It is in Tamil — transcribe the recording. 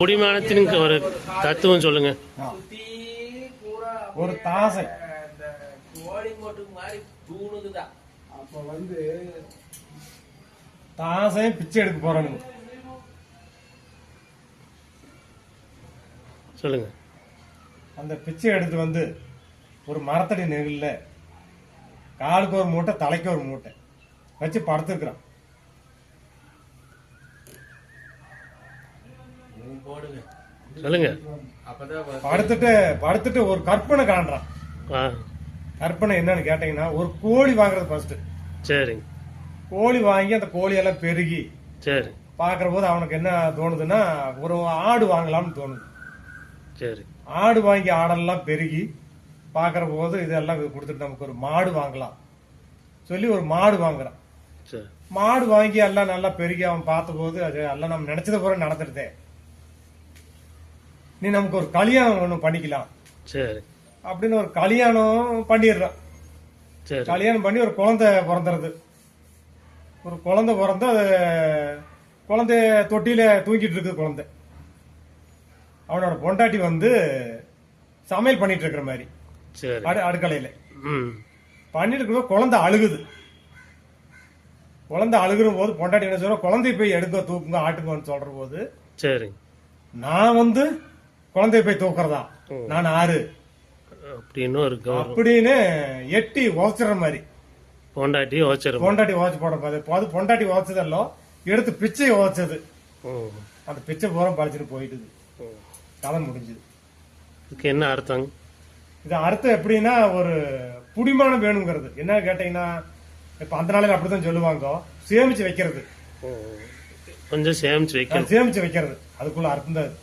குடிமானத்தின் ஒரு தத்துவம் சொல்லுங்க. ஒரு தாசை அப்ப வந்து தாசை பிச்சை எடுக்க போறானுங்க. சொல்லுங்க. அந்த பிச்சை எடுத்து வந்து ஒரு மரத்தடி நெகிழ்ல காலுக்கு ஒரு மூட்டை தலைக்கு ஒரு மூட்டை வச்சு படுத்துக்கிறான். சொல்லுங்க. படுத்துட்டு ஒரு கற்பனை காண்றான். கற்பனை என்னன்னு கேட்டீங்கன்னா, ஒரு கோழி வாங்குறது ஃபர்ஸ்ட். சரிங்க. கோழி வாங்கி அந்த கோழியெல்லாம் பெருகி சரி. பாக்குற போது அவனுக்கு என்ன தோணுதுன்னா, ஒரு ஆடு வாங்கலாம்னு தோணுது. சரி. ஆடு வாங்கி ஆடெல்லாம் பெருகி பாக்குற போது இதெல்லாம் கொடுத்துட்டு நமக்கு ஒரு மாடு வாங்கலாம் சொல்லி ஒரு மாடு வாங்குறான். சரி. மாடு வாங்கி எல்லாம் நல்லா பெருகி அவன் பார்த்த போது அது எல்லாம் நம்ம நினைச்சத போற நடந்துருதே, நீ நமக்கு ஒரு கல்யாணம் ஒண்ணு பண்ணிக்கலாம் சரி அப்படின்னு ஒரு கல்யாணம் பண்ணிடுறான். சரி. கல்யாணம் பண்ணி ஒரு குழந்தை பிறந்துறது. ஒரு குழந்தை பிறந்து அது குழந்தை தொட்டியில தூங்கிட்டு இருக்குது. குழந்தை அவனோட பொண்டாட்டி வந்து சமையல் பண்ணிட்டு இருக்கிற மாதிரி சரி. அடுக்கலையில ம். பண்ணிட்டு இருக்கும்போது குழந்தை அழுகுது. குழந்தை அழுகுற போது பொண்டாட்டி என்ன சொல்ற, குழந்தைய போய் எடுக்க தூக்குங்க ஆட்டுங்கன்னு சொல்ற போது, சரி. நான் வந்து குழந்தைய போய் தூக்குறதா, நான் ஆறு அப்படின்னு ஒரு அப்படின்னு எட்டி உதச்சிடுற மாதிரி பொண்டாட்டி ஓச்சிரும். பொண்டாட்டி உதச்சு போட அது பொண்டாட்டி உதச்சதெல்லாம் எடுத்து பிச்சை உதச்சது. அந்த பிச்சை பூரா பழிச்சுட்டு போயிட்டுது. கதை முடிஞ்சது. இதுக்கு என்ன அர்த்தம்? இது அர்த்தம் எப்படின்னா, ஒரு புடிமானம் வேணுங்கிறது. என்ன கேட்டீங்கன்னா, இப்ப அந்த நாளையில அப்படித்தான் சொல்லுவாங்க, சேமிச்சு வைக்கிறது. கொஞ்சம் சேமிச்சு வைக்கிறது. சேமிச்சு வைக்கிறது அதுக்குள்ள அர்த்தம் தான்.